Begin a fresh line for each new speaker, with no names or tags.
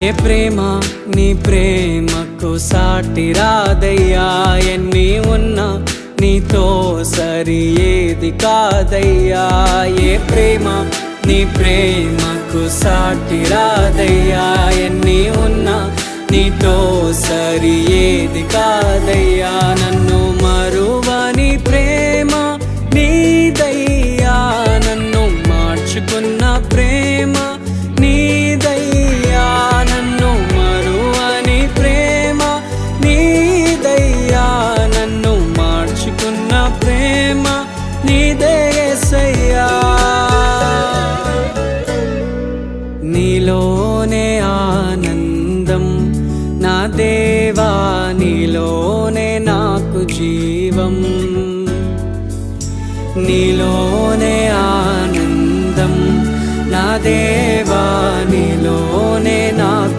ఏ ప్రేమ నీ ప్రేమకు సాటి రాదయ్యా, ఎన్ని ఉన్నా నీతో సరి ఏది కాదయ్యా. ఏ ప్రేమ నీ ప్రేమకు సాటి రాదయ్యా, ఎన్ని ఉన్నా నీతో సరి ఏది కాదయ్యా. నన్ను మరువని ప్రేమ నీదయ్యా, నన్ను మార్చుకున్న ప్రేమ నీదయ్యా. నన్ను మరువని ప్రేమ నీదయ్యా, నన్ను మార్చుకున్న ప్రేమ నీదే యేసయ్యా. నీలోనే ఆనందం నా దేవా, నీలోనే నాకు జీవం. నీలోనే ఆనందం నా దేవా, నీలోనే నాకు